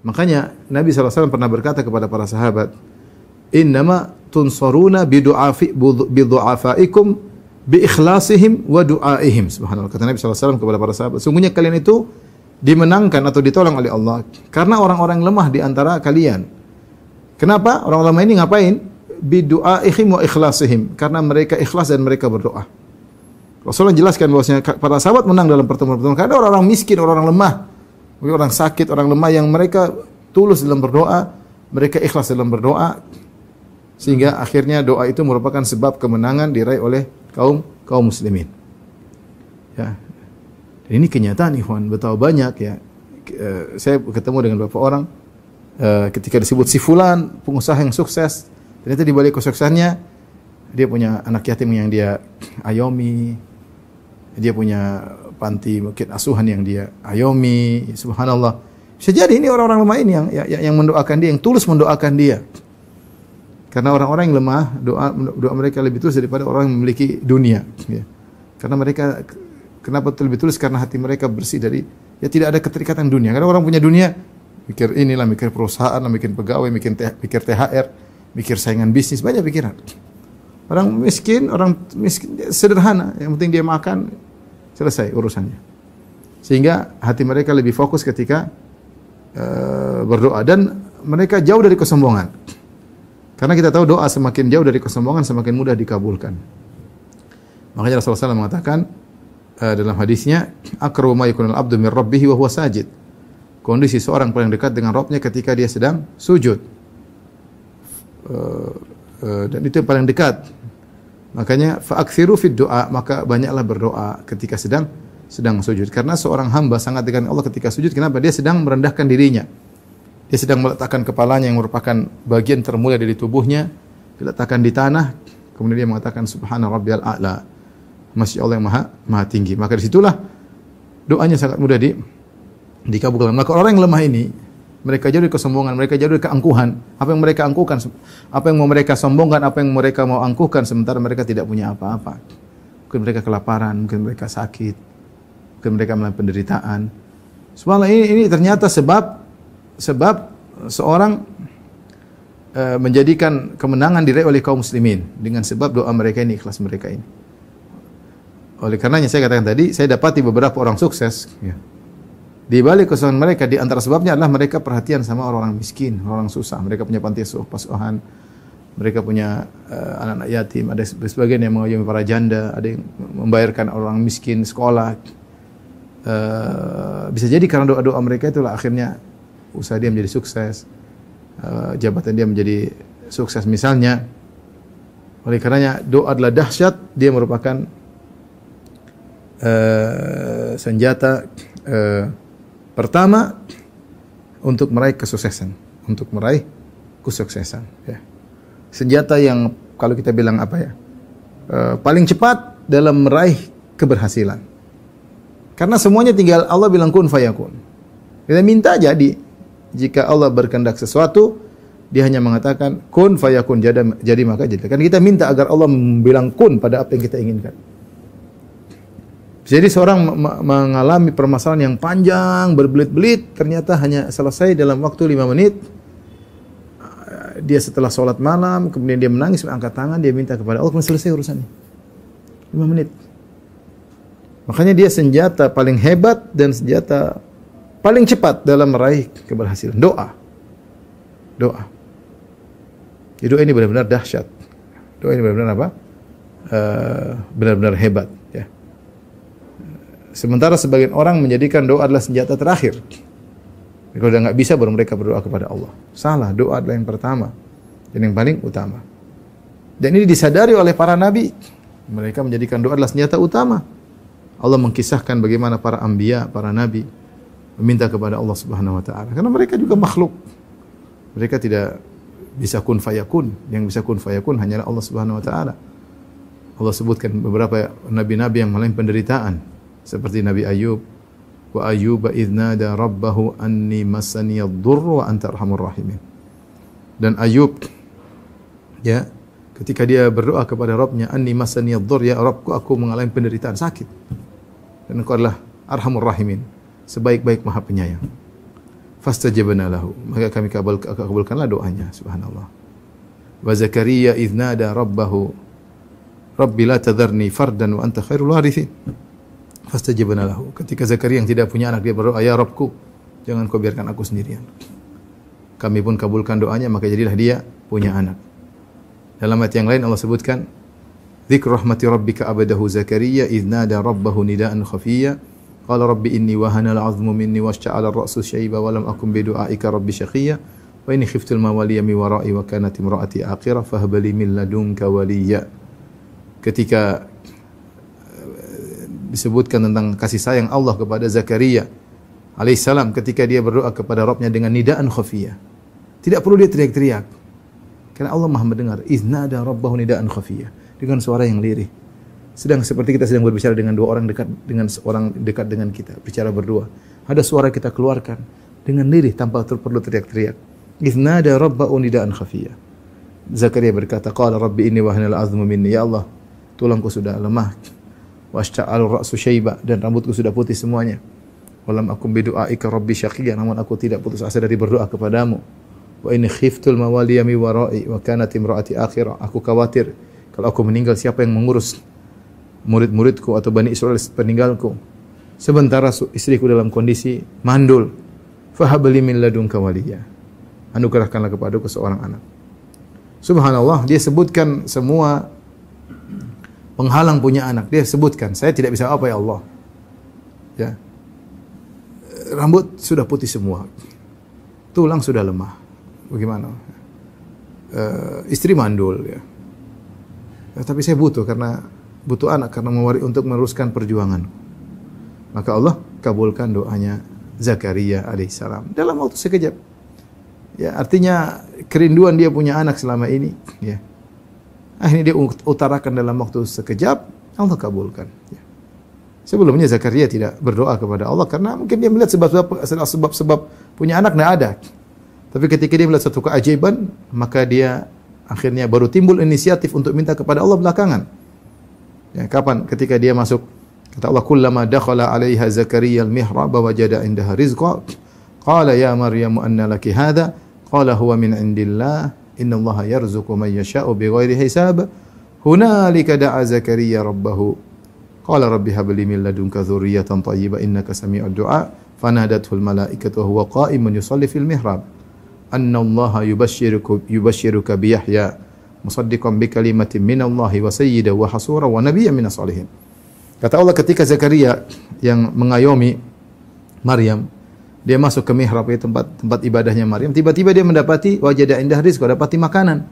Makanya Nabi SAW pernah berkata kepada para sahabat, "Innama tunsaruna bidu'afaikum biikhlasihim wa du'aihim." Subhanallah. Kata Nabi SAW kepada para sahabat, sungguhnya kalian itu dimenangkan atau ditolong oleh Allah karena orang-orang lemah di antara kalian. Kenapa? Orang lemah ini ngapain? Bidu'aihim wa ikhlasihim. Karena mereka ikhlas dan mereka berdoa. Rasulullah jelaskan bahwasanya para sahabat menang dalam pertemuan-pertemuan. Karena orang-orang miskin, orang-orang lemah, orang sakit, orang lemah yang mereka tulus dalam berdoa, mereka ikhlas dalam berdoa, sehingga akhirnya doa itu merupakan sebab kemenangan diraih oleh kaum muslimin. Ya. Dan ini kenyataan ikhwan, betapa banyak ya. Saya ketemu dengan beberapa orang ketika disebut si fulan pengusaha yang sukses, ternyata di balik kesuksesannya dia punya anak yatim yang dia ayomi, dia punya panti mungkin asuhan yang dia ayomi. Subhanallah. Bisa jadi ini orang-orang lemah ini yang mendoakan dia, yang tulus mendoakan dia. Karena orang-orang yang lemah, doa mereka lebih tulus daripada orang yang memiliki dunia. Ya. Karena mereka, kenapa lebih tulus? Karena hati mereka bersih dari, ya tidak ada keterikatan dunia. Karena orang punya dunia, mikir inilah, mikir perusahaan, mikir pegawai, mikir THR, mikir saingan bisnis, banyak pikiran. Orang miskin sederhana, yang penting dia makan, selesai urusannya. Sehingga hati mereka lebih fokus ketika berdoa, dan mereka jauh dari kesombongan. Karena kita tahu doa semakin jauh dari kesombongan semakin mudah dikabulkan. Makanya Rasulullah SAW mengatakan dalam hadisnya, aqrabu ma yakunul abdu min rabbih wa huwa sajid. Kondisi seorang paling dekat dengan Rabbnya ketika dia sedang sujud. Dan itu yang paling dekat. Makanya fa'akthiru fid du'a, maka banyaklah berdoa ketika sedang sujud. Karena seorang hamba sangat dekat dengan Allah ketika sujud. Kenapa? Dia sedang merendahkan dirinya. Dia sedang meletakkan kepalanya yang merupakan bagian termulia dari tubuhnya, diletakkan di tanah, kemudian dia mengatakan subhana rabbiyal a'la. Masya Allah yang maha tinggi. Maka disitulah doanya sangat mudah dikabulkan. Maka orang yang lemah ini, mereka jauh dari kesombongan, mereka jauh dari keangkuhan. Apa yang mereka angkuhkan, apa yang mau mereka sombongkan, apa yang mereka mau angkuhkan, sementara mereka tidak punya apa-apa. Mungkin mereka kelaparan, mungkin mereka sakit, mungkin mereka mengalami penderitaan. Subhanallah, ini ternyata sebab seorang menjadikan kemenangan diraih oleh kaum muslimin dengan sebab doa mereka ini, ikhlas mereka ini. Oleh karenanya saya katakan tadi, saya dapati beberapa orang sukses ya. Di balik kesuksesan mereka, di antara sebabnya adalah mereka perhatian sama orang-orang miskin, orang susah. Mereka punya panti asuhan, mereka punya anak-anak yatim, ada sebagian yang mengayomi para janda, ada yang membayarkan orang miskin sekolah. Bisa jadi karena doa-doa mereka itulah akhirnya usaha dia menjadi sukses, jabatan dia menjadi sukses misalnya. Oleh karenanya doa adalah dahsyat, dia merupakan senjata pertama untuk meraih kesuksesan, ya. Senjata yang kalau kita bilang apa ya, paling cepat dalam meraih keberhasilan. Karena semuanya tinggal Allah bilang kun fayakun. Kita minta jadi. Jika Allah berkehendak sesuatu, dia hanya mengatakan kun fayakun, jadi maka jadi. Kan kita minta agar Allah bilang kun pada apa yang kita inginkan. Jadi seorang mengalami permasalahan yang panjang, berbelit-belit, ternyata hanya selesai dalam waktu 5 menit. Dia setelah sholat malam, kemudian dia menangis, angkat tangan, dia minta kepada Allah, kemudian selesai urusannya. 5 menit. Makanya dia senjata paling hebat dan senjata paling cepat dalam meraih keberhasilan. Doa. Jadi doa ini benar-benar dahsyat. Doa ini benar-benar apa? Benar-benar hebat. Ya. Sementara sebagian orang menjadikan doa adalah senjata terakhir. Kalau sudah nggak bisa, baru mereka berdoa kepada Allah. Salah, doa adalah yang pertama dan yang paling utama. Dan ini disadari oleh para nabi. Mereka menjadikan doa adalah senjata utama. Allah mengkisahkan bagaimana para anbiya, para nabi meminta kepada Allah Subhanahu wa taala. Karena mereka juga makhluk. Mereka tidak bisa kun fayakun. Yang bisa kun fayakun hanyalah Allah Subhanahu wa taala. Allah sebutkan beberapa nabi-nabi yang mengalami penderitaan seperti Nabi Ayub. Wa ayyuba idz nada rabbahu anni massani ad-durru wa anta arhamur rahimin. Dan Ayub ya, ketika dia berdoa kepada Rabbnya, anni massani ad-durr, ya Rabbku, aku mengalami penderitaan, sakit. Dan Engkau adalah arhamur rahimin, sebaik-baik Maha Penyayang. fastajabna lahu. Maka kami kabulkanlah doanya, subhanallah. Wa Zakaria idz nada rabbahu Rabbi la tadharni fardan wa anta khairul warithin. Fastajabna lahu. Ketika Zakaria yang tidak punya anak dia berdoa, ya Rabbku, jangan kau biarkan aku sendirian. Kami pun kabulkan doanya, maka jadilah dia punya anak. Dalam ayat yang lain Allah sebutkan, dzikru rahmati rabbika abadahu Zakaria idz nada rabbahu nidaan khafiyya qala rabbi inni wahana al-'azmu minni washta'ala ar-ra'su shayba wa lam akun bi du'aika rabbi shaqiyya wa inni khiftu al-mawaliya min wara'i wa kanat imra'ati aqira fahab li min ladunka waliyya. Ketika disebutkan tentang kasih sayang Allah kepada Zakaria alaihissalam ketika dia berdoa kepada Rabbnya dengan nidaan khafiyah. Tidak perlu dia teriak-teriak. Karena Allah Maha mendengar. Iznada rabbahu nidaan khafiyah. Dengan suara yang lirih. Sedang seperti kita sedang berbicara dengan dua orang dekat dengan seorang dekat dengan kita, bicara berdua. Ada suara kita keluarkan dengan lirih tanpa perlu teriak-teriak. Iznada rabbahu nidaan khafiyah. Zakaria berkata, qala rabbi inni wahana al-'azmu minni. Ya Allah, tulangku sudah lemah. Washta'al ra'su syaiba, dan rambutku sudah putih semuanya. Walam akum bidu'aika rabbi syaqiyya, namun aku tidak putus asa dari berdoa kepadamu. Wa inni khiftul mawaliya mi wara'i wa kanat imra'ati akhirah. Aku khawatir kalau aku meninggal siapa yang mengurus murid-muridku atau Bani Israel peninggalku. Sementara istriku dalam kondisi mandul. Fahabli min ladunka waliyya. Anugerahkanlah kepadaku seorang anak. Subhanallah, dia sebutkan semua penghalang punya anak. Dia sebutkan, saya tidak bisa apa ya Allah. Ya. Rambut sudah putih semua. Tulang sudah lemah. Bagaimana? Istri mandul ya. Tapi saya butuh anak karena untuk meneruskan perjuangan. Maka Allah kabulkan doanya Zakaria alaihissalam dalam waktu sekejap. Ya, artinya kerinduan dia punya anak selama ini, ya. Akhirnya dia utarakan dalam waktu sekejap, Allah kabulkan. Ya. Sebelumnya Zakaria tidak berdoa kepada Allah karena mungkin dia melihat sebab-sebab punya anak tidak ada. Tapi ketika dia melihat satu keajaiban, maka dia akhirnya baru timbul inisiatif untuk minta kepada Allah belakangan. Ya, kapan? Ketika dia masuk, kata Allah, kullama dakhala 'alaiha Zakaria al-mihrab wajada 'indaha rizqa, qala ya Maryam anna laki hadha, qala huwa min 'indillah, innallaha yarzuqu man yasha'u bighairi hisab. Hunalika da'a Zakaria rabbahu, qala rabbi hab li min ladunka dzurriyyatan thayyibah innaka sami'ud du'a, fanadatul malaikatu wa huwa qa'imun yusalli fil mihrab. Anna Allah yubashshiruka bi Yahya musaddiqan bi kalimatin minallahi wa sayyidan wa hasura wa nabiyyan minas salihin. Kata Allah ketika Zakaria yang mengayomi Maryam, dia masuk ke mihrab, tempat ibadahnya Maryam, tiba-tiba dia mendapati wajada indah rizqa, dapati makanan.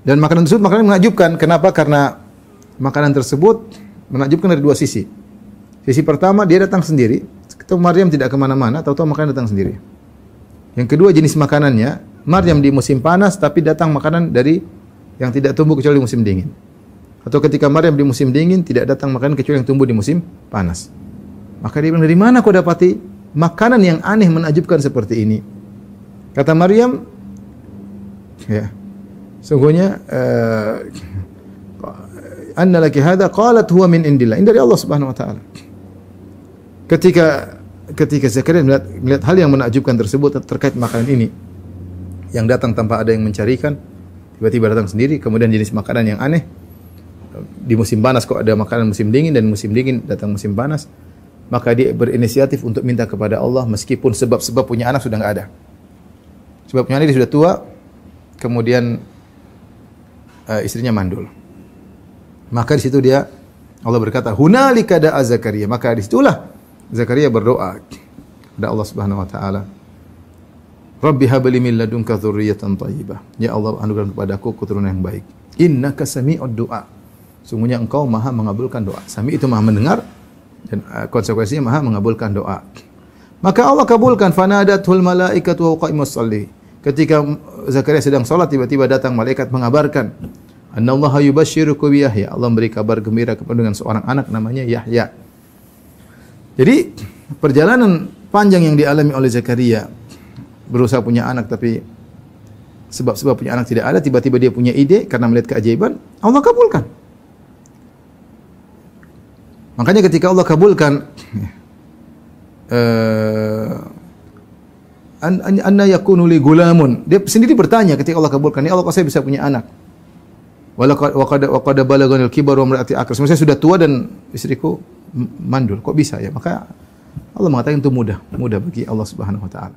Dan makanan tersebut makanan menakjubkan. Kenapa? Karena makanan tersebut menakjubkan dari dua sisi. Sisi pertama, dia datang sendiri. Ketemu Maryam tidak kemana-mana, tahu-tahu makanan datang sendiri. Yang kedua, jenis makanannya, Maryam di musim panas, tapi datang makanan dari yang tidak tumbuh kecuali di musim dingin. Atau ketika Maryam di musim dingin, tidak datang makanan kecuali yang tumbuh di musim panas. Maka dia bilang, dari mana kau dapati makanan yang aneh menakjubkan seperti ini? Kata Maryam, ya, sungguhnya, anna laki hadha, qalat huwa min indillah. Ini dari Allah Subhanahu wa taala. Ketika Zakaria melihat hal yang menakjubkan tersebut terkait makanan ini yang datang tanpa ada yang mencarikan, tiba-tiba datang sendiri, kemudian jenis makanan yang aneh. Di musim panas kok ada makanan musim dingin, dan musim dingin datang musim panas. Maka dia berinisiatif untuk minta kepada Allah meskipun sebab-sebab punya anak sudah enggak ada. Sebab punya anak dia sudah tua, kemudian istrinya mandul. Maka di situ Allah berkata, hunalika da'a Zakaria. Maka di situlah Zakaria berdoa kepada Allah Subhanahu wa taala. Rabbi hab li min ladunka dzurriyyatan thayyibah. Ya Allah, anugerahkan kepadaku keturunan yang baik. Innaka sami'ud du'a. Sungguhnya Engkau Maha mengabulkan doa. Sami itu Maha mendengar, dan konsekuensinya Maha mengabulkan doa. Maka Allah kabulkan, fanadatul malaikatu wa qa'imus shalli. Ketika Zakaria sedang salat, tiba-tiba datang malaikat mengabarkan, annallaha yubashshiruka bi Yahya. Allah memberi kabar gembira kepada dengan seorang anak namanya Yahya. Jadi perjalanan panjang yang dialami oleh Zakaria, berusaha punya anak tapi sebab-sebab punya anak tidak ada, tiba-tiba dia punya ide karena melihat keajaiban, Allah kabulkan. Makanya ketika Allah kabulkan anna yakunu li gulamun. Dia sendiri bertanya ketika Allah kabulkan, ya Allah, kok saya bisa punya anak? Wa qad balaghanil kibar wa imraati akras. Saya sudah tua dan istriku mandul. Kok bisa ya? Maka Allah mengatakan itu mudah bagi Allah Subhanahu wa taala.